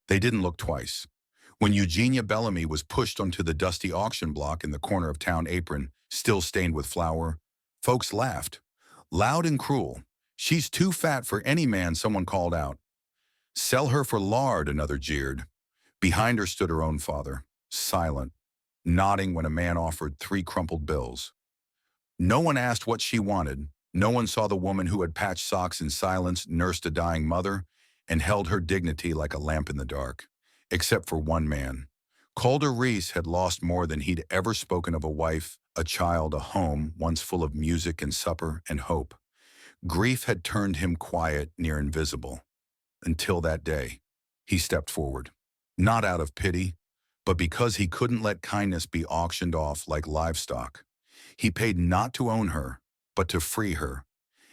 They didn't look twice. When Eugenia Bellamy was pushed onto the dusty auction block in the corner of town apron, still stained with flour, folks laughed. Loud and cruel. She's too fat for any man, someone called out. Sell her for lard, another jeered. Behind her stood her own father, silent, nodding when a man offered 3 crumpled bills. No one asked what she wanted. No one saw the woman who had patched socks in silence, nursed a dying mother, and held her dignity like a lamp in the dark. Except for one man. Calder Reese had lost more than he'd ever spoken of: a wife, a child, a home once full of music and supper and hope. Grief had turned him quiet, near invisible. Until that day, he stepped forward. Not out of pity, but because he couldn't let kindness be auctioned off like livestock. He paid not to own her, but to free her.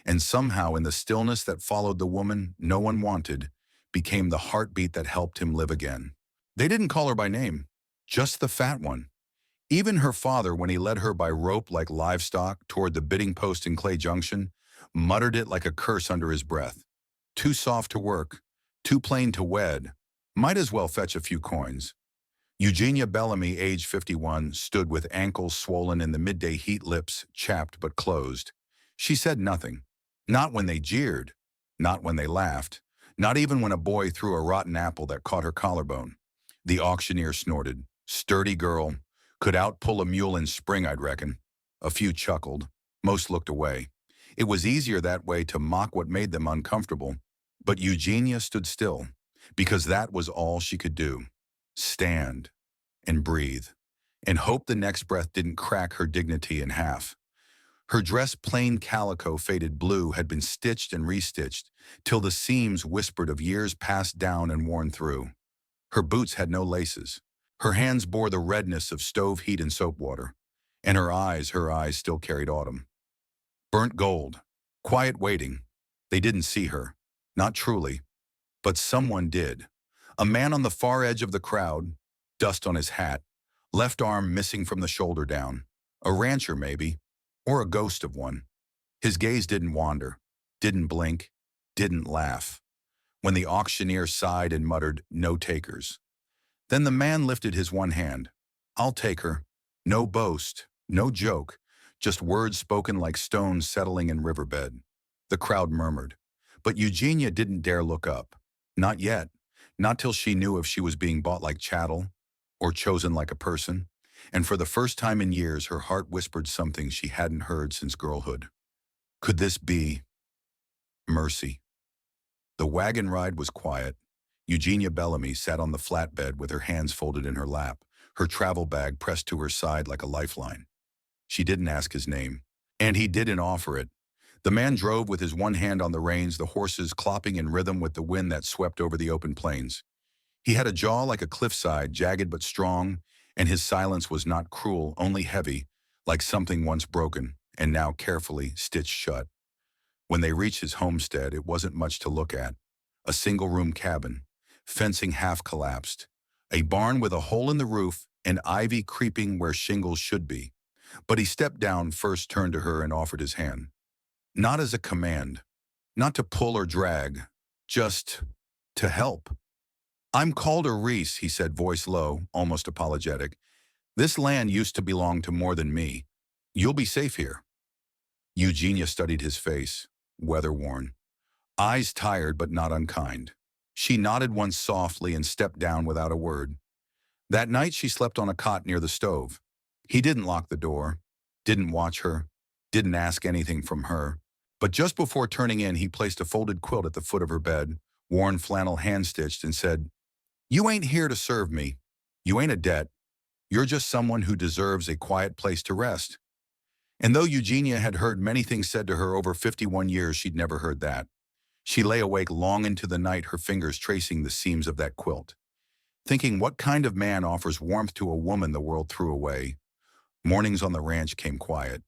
And somehow in the stillness that followed the woman no one wanted, became the heartbeat that helped him live again. They didn't call her by name, just the fat one. Even her father, when he led her by rope like livestock toward the bidding post in Clay Junction, muttered it like a curse under his breath. Too soft to work, too plain to wed, might as well fetch a few coins. Eugenia Bellamy, age 51, stood with ankles swollen and the midday heat, lips chapped but closed. She said nothing. Not when they jeered, not when they laughed, not even when a boy threw a rotten apple that caught her collarbone. The auctioneer snorted. Sturdy girl. Could outpull a mule in spring, I'd reckon. A few chuckled. Most looked away. It was easier that way to mock what made them uncomfortable. But Eugenia stood still, because that was all she could do. Stand and breathe, and hope the next breath didn't crack her dignity in half. Her dress, plain calico faded blue, had been stitched and restitched, till the seams whispered of years passed down and worn through. Her boots had no laces. Her hands bore the redness of stove heat and soap water. And her eyes still carried autumn. Burnt gold. Quiet waiting. They didn't see her. Not truly. But someone did. A man on the far edge of the crowd, dust on his hat, left arm missing from the shoulder down. A rancher, maybe. Or a ghost of one. His gaze didn't wander, didn't blink, didn't laugh. When the auctioneer sighed and muttered, "No takers." Then the man lifted his one hand. "I'll take her." No boast, no joke, just words spoken like stones settling in riverbed. The crowd murmured. But Eugenia didn't dare look up. Not yet. Not till she knew if she was being bought like chattel, or chosen like a person. And for the first time in years, her heart whispered something she hadn't heard since girlhood. Could this be mercy? The wagon ride was quiet. Eugenia Bellamy sat on the flatbed with her hands folded in her lap, her travel bag pressed to her side like a lifeline. She didn't ask his name, and he didn't offer it. The man drove with his one hand on the reins, the horses clopping in rhythm with the wind that swept over the open plains. He had a jaw like a cliffside, jagged but strong, and his silence was not cruel, only heavy, like something once broken and now carefully stitched shut. When they reached his homestead, it wasn't much to look at. A single-room cabin, fencing half collapsed, a barn with a hole in the roof and ivy creeping where shingles should be. But he stepped down first, turned to her, and offered his hand. Not as a command, not to pull or drag, just to help. "I'm Calder Reese," he said, voice low, almost apologetic. "This land used to belong to more than me. You'll be safe here." Eugenia studied his face, weather-worn, eyes tired but not unkind. She nodded once softly and stepped down without a word. That night she slept on a cot near the stove. He didn't lock the door, didn't watch her, didn't ask anything from her. But just before turning in, he placed a folded quilt at the foot of her bed, worn flannel hand-stitched, and said, "You ain't here to serve me. You ain't a debt. You're just someone who deserves a quiet place to rest." And though Eugenia had heard many things said to her over 51 years, she'd never heard that. She lay awake long into the night, her fingers tracing the seams of that quilt, thinking, what kind of man offers warmth to a woman the world threw away? Mornings on the ranch came quiet.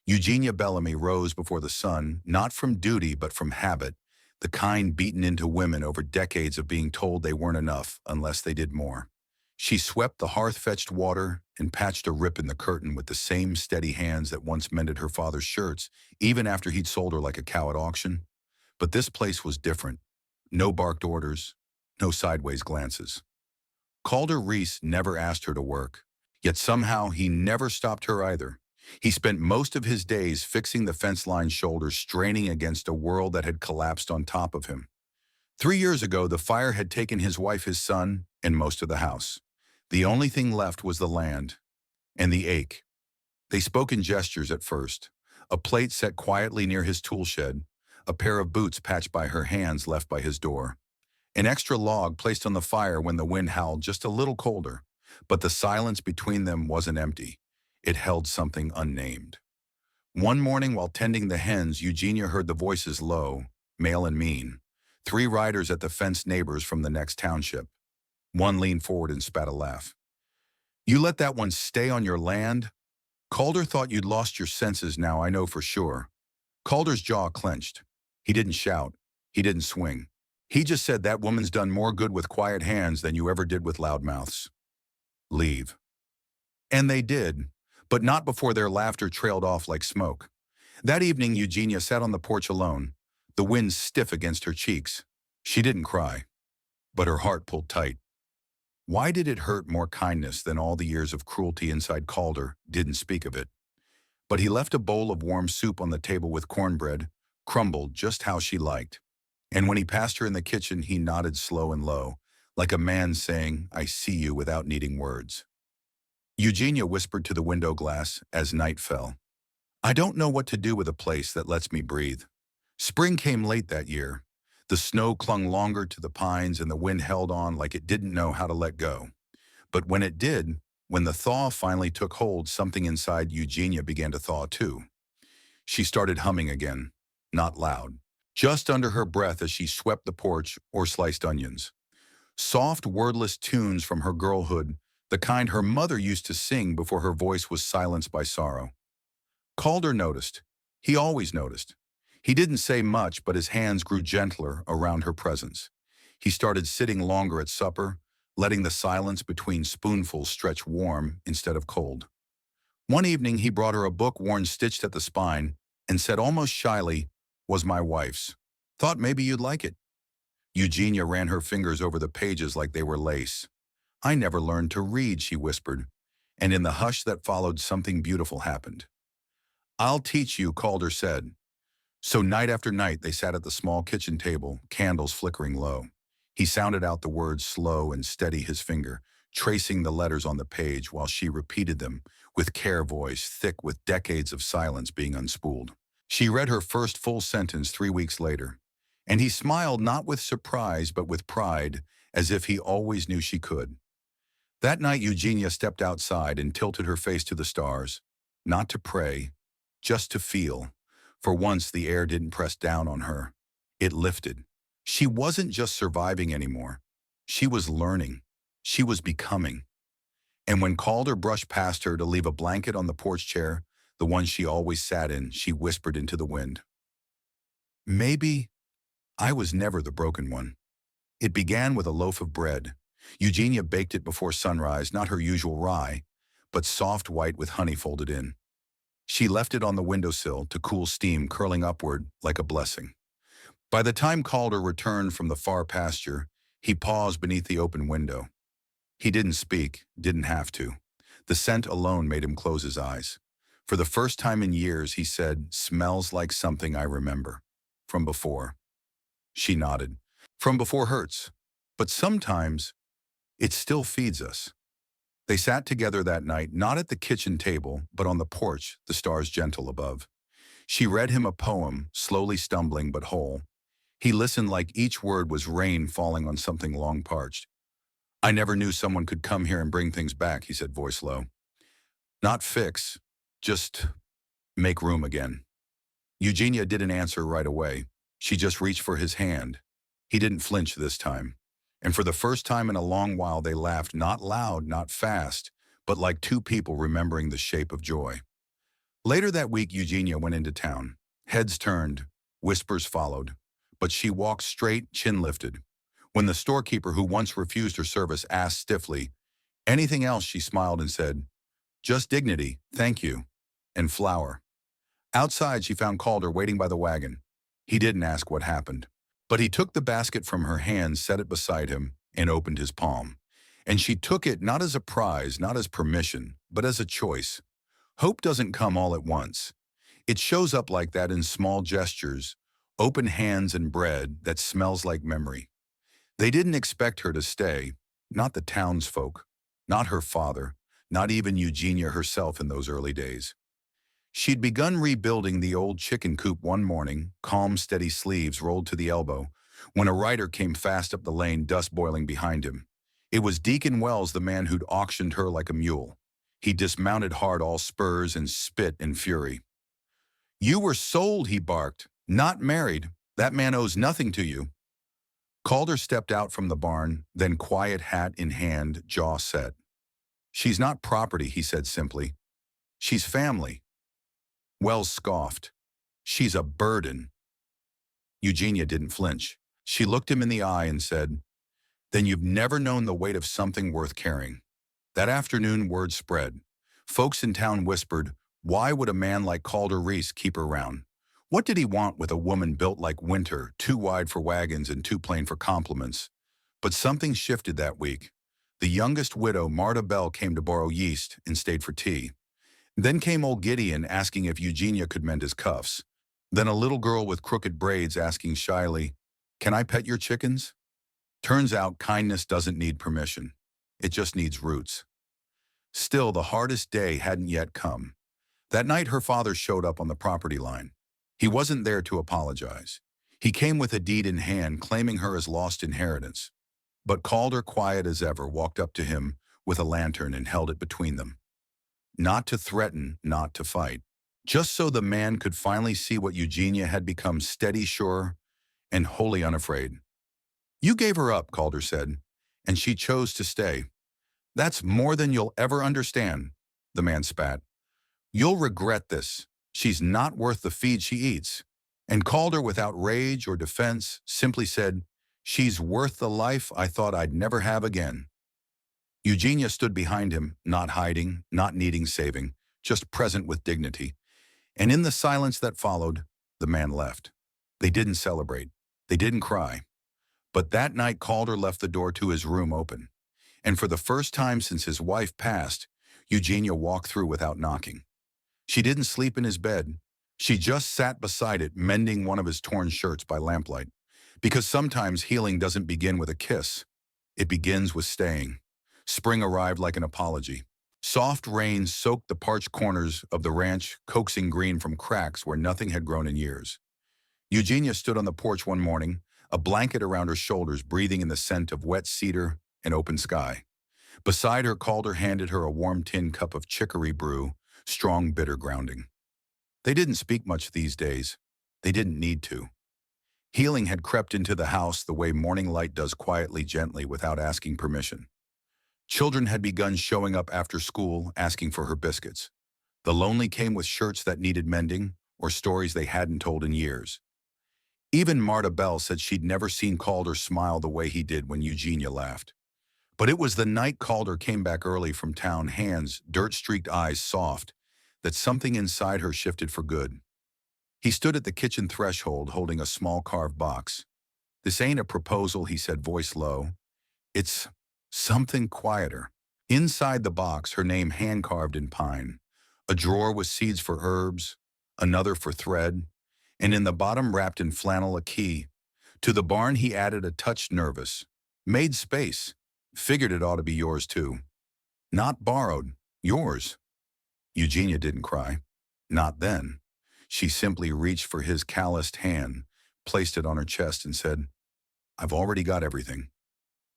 Eugenia Bellamy rose before the sun, not from duty but from habit, the kind beaten into women over decades of being told they weren't enough unless they did more. She swept the hearth-fetched water and patched a rip in the curtain with the same steady hands that once mended her father's shirts, even after he'd sold her like a cow at auction. But this place was different. No barked orders, no sideways glances. Calder Reese never asked her to work, yet somehow he never stopped her either. He spent most of his days fixing the fence line shoulders, straining against a world that had collapsed on top of him. 3 years ago, the fire had taken his wife, his son, and most of the house. The only thing left was the land and the ache. They spoke in gestures at first. A plate set quietly near his tool shed, a pair of boots patched by her hands left by his door. An extra log placed on the fire when the wind howled just a little colder, but the silence between them wasn't empty. It held something unnamed. One morning while tending the hens, Eugenia heard the voices low, male and mean. 3 riders at the fenced neighbors from the next township. One leaned forward and spat a laugh. "You let that one stay on your land? Calder thought you'd lost your senses now, I know for sure." Calder's jaw clenched. He didn't shout. He didn't swing. He just said, "That woman's done more good with quiet hands than you ever did with loud mouths. Leave." And they did, but not before their laughter trailed off like smoke. That evening, Eugenia sat on the porch alone, the wind stiff against her cheeks. She didn't cry, but her heart pulled tight. Why did it hurt more kindness than all the years of cruelty inside Calder didn't speak of it? But he left a bowl of warm soup on the table with cornbread, crumbled just how she liked. And when he passed her in the kitchen, he nodded slow and low, like a man saying, "I see you," without needing words. Eugenia whispered to the window glass as night fell. "I don't know what to do with a place that lets me breathe." Spring came late that year. The snow clung longer to the pines and the wind held on like it didn't know how to let go. But when it did, when the thaw finally took hold, something inside Eugenia began to thaw too. She started humming again, not loud, just under her breath as she swept the porch or sliced onions. Soft, wordless tunes from her girlhood, the kind her mother used to sing before her voice was silenced by sorrow. Calder noticed. He always noticed. He didn't say much, but his hands grew gentler around her presence. He started sitting longer at supper, letting the silence between spoonfuls stretch warm instead of cold. One evening, he brought her a book worn stitched at the spine and said almost shyly, "Was my wife's. Thought maybe you'd like it." Eugenia ran her fingers over the pages like they were lace. "I never learned to read," she whispered, and in the hush that followed, something beautiful happened. "I'll teach you," Calder said. So night after night, they sat at the small kitchen table, candles flickering low. He sounded out the words slow and steady, his finger, tracing the letters on the page while she repeated them with care, voice thick with decades of silence being unspooled. She read her first full sentence 3 weeks later, and he smiled not with surprise but with pride, as if he always knew she could. That night, Eugenia stepped outside and tilted her face to the stars, not to pray, just to feel. For once, the air didn't press down on her. It lifted. She wasn't just surviving anymore. She was learning. She was becoming. And when Calder brushed past her to leave a blanket on the porch chair, the one she always sat in, she whispered into the wind, "Maybe I was never the broken one." It began with a loaf of bread. Eugenia baked it before sunrise, not her usual rye, but soft white with honey folded in. She left it on the windowsill to cool steam curling upward like a blessing. By the time Calder returned from the far pasture, he paused beneath the open window. He didn't speak, didn't have to. The scent alone made him close his eyes. For the first time in years, he said, "Smells like something I remember. From before." She nodded. "From before hurts. But sometimes it still feeds us." They sat together that night, not at the kitchen table, but on the porch, the stars gentle above. She read him a poem, slowly stumbling but whole. He listened like each word was rain falling on something long parched. "I never knew someone could come here and bring things back," he said, voice low. "Not fix, just make room again." Eugenia didn't answer right away. She just reached for his hand. He didn't flinch this time. And for the first time in a long while, they laughed, not loud, not fast, but like two people remembering the shape of joy. Later that week, Eugenia went into town. Heads turned, whispers followed, but she walked straight, chin lifted. When the storekeeper who once refused her service asked stiffly, "Anything else?" she smiled and said, "Just dignity, thank you, and flour." Outside, she found Calder waiting by the wagon. He didn't ask what happened, But he took the basket from her hand, set it beside him, and opened his palm. And she took it not as a prize, not as permission, but as a choice. Hope doesn't come all at once. It shows up like that in small gestures, open hands and bread that smells like memory. They didn't expect her to stay, not the townsfolk, not her father, not even Eugenia herself in those early days. She'd begun rebuilding the old chicken coop one morning, calm, steady sleeves rolled to the elbow, when a rider came fast up the lane, dust boiling behind him. It was Deacon Wells, the man who'd auctioned her like a mule. He dismounted hard, all spurs, and spit in fury. "You were sold," he barked, "not married. That man owes nothing to you." Calder stepped out from the barn, then quiet, hat in hand, jaw set. "She's not property," he said simply. "She's family." Wells scoffed. "She's a burden." Eugenia didn't flinch. She looked him in the eye and said, "Then you've never known the weight of something worth carrying." That afternoon, word spread. Folks in town whispered, why would a man like Calder Reese keep her around? What did he want with a woman built like winter, too wide for wagons and too plain for compliments? But something shifted that week. The youngest widow, Marta Bell, came to borrow yeast and stayed for tea. Then came old Gideon asking if Eugenia could mend his cuffs. Then a little girl with crooked braids asking shyly, "Can I pet your chickens?" Turns out kindness doesn't need permission. It just needs roots. Still, the hardest day hadn't yet come. That night her father showed up on the property line. He wasn't there to apologize. He came with a deed in hand, claiming her as lost inheritance. But Calder, quiet as ever, walked up to him with a lantern and held it between them. Not to threaten, not to fight. Just so the man could finally see what Eugenia had become, steady, sure, and wholly unafraid. "You gave her up," Calder said, "and she chose to stay. That's more than you'll ever understand," the man spat. "You'll regret this. She's not worth the feed she eats." And Calder, without rage or defense, simply said, "She's worth the life I thought I'd never have again." Eugenia stood behind him, not hiding, not needing saving, just present with dignity. And in the silence that followed, the man left. They didn't celebrate. They didn't cry. But that night Calder left the door to his room open. And for the first time since his wife passed, Eugenia walked through without knocking. She didn't sleep in his bed. She just sat beside it, mending one of his torn shirts by lamplight. Because sometimes healing doesn't begin with a kiss. It begins with staying. Spring arrived like an apology. Soft rain soaked the parched corners of the ranch, coaxing green from cracks where nothing had grown in years. Eugenia stood on the porch one morning, a blanket around her shoulders, breathing in the scent of wet cedar and open sky. Beside her, Calder handed her a warm tin cup of chicory brew, strong, bitter grounding. They didn't speak much these days. They didn't need to. Healing had crept into the house the way morning light does, quietly, gently, without asking permission. Children had begun showing up after school, asking for her biscuits. The lonely came with shirts that needed mending or stories they hadn't told in years. Even Marta Bell said she'd never seen Calder smile the way he did when Eugenia laughed. But it was the night Calder came back early from town, hands, dirt-streaked eyes soft, that something inside her shifted for good. He stood at the kitchen threshold holding a small carved box. "This ain't a proposal," he said, voice low. "It's something quieter." Inside the box, her name hand-carved in pine. A drawer with seeds for herbs, another for thread, and in the bottom, wrapped in flannel, a key. To the barn he added a touch nervous. "Made space. Figured it ought to be yours too." "Not borrowed. Yours." Eugenia didn't cry. Not then. She simply reached for his calloused hand, placed it on her chest, and said, "I've already got everything."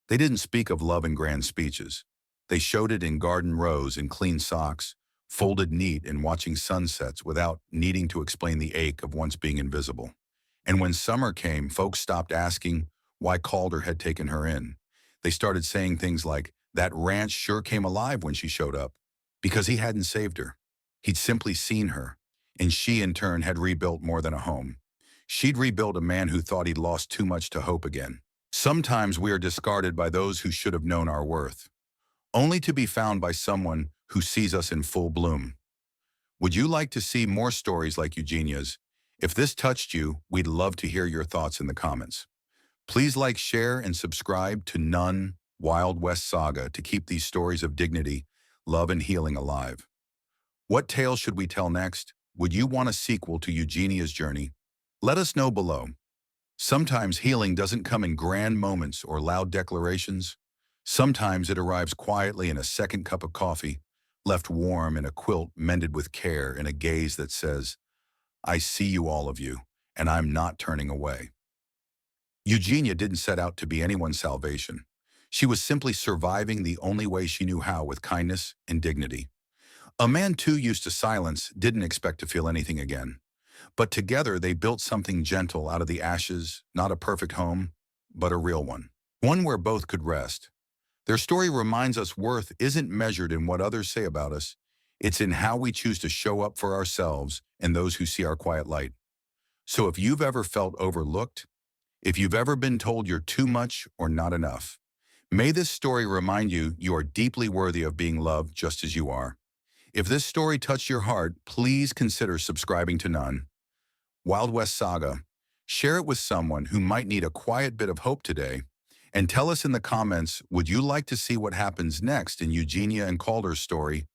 They didn't speak of love in grand speeches. They showed it in garden rows, in clean socks, folded neat, and watching sunsets without needing to explain the ache of once being invisible. And when summer came, folks stopped asking why Calder had taken her in. They started saying things like, "That ranch sure came alive when she showed up," because he hadn't saved her. He'd simply seen her, and she in turn had rebuilt more than a home. She'd rebuilt a man who thought he'd lost too much to hope again. Sometimes we are discarded by those who should have known our worth, only to be found by someone who sees us in full bloom. Would you like to see more stories like Eugenia's? If this touched you, we'd love to hear your thoughts in the comments. Please like, share, and subscribe to None Wild West Saga to keep these stories of dignity, love, and healing alive. What tale should we tell next? Would you want a sequel to Eugenia's journey? Let us know below. Sometimes healing doesn't come in grand moments or loud declarations. Sometimes it arrives quietly in a second cup of coffee, left warm in a quilt mended with care and a gaze that says, I see you, all of you, and I'm not turning away. Eugenia didn't set out to be anyone's salvation. She was simply surviving the only way she knew how, with kindness and dignity. A man too used to silence didn't expect to feel anything again. But together they built something gentle out of the ashes, not a perfect home, but a real one. One where both could rest. Their story reminds us worth isn't measured in what others say about us. It's in how we choose to show up for ourselves and those who see our quiet light. So if you've ever felt overlooked, if you've ever been told you're too much or not enough, may this story remind you you are deeply worthy of being loved just as you are. If this story touched your heart, please consider subscribing to None Wild West Saga. Share it with someone who might need a quiet bit of hope today. And tell us in the comments, would you like to see what happens next in Eugenia and Calder's story,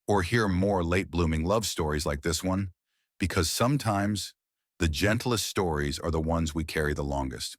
or hear more late-blooming love stories like this one? Because sometimes the gentlest stories are the ones we carry the longest.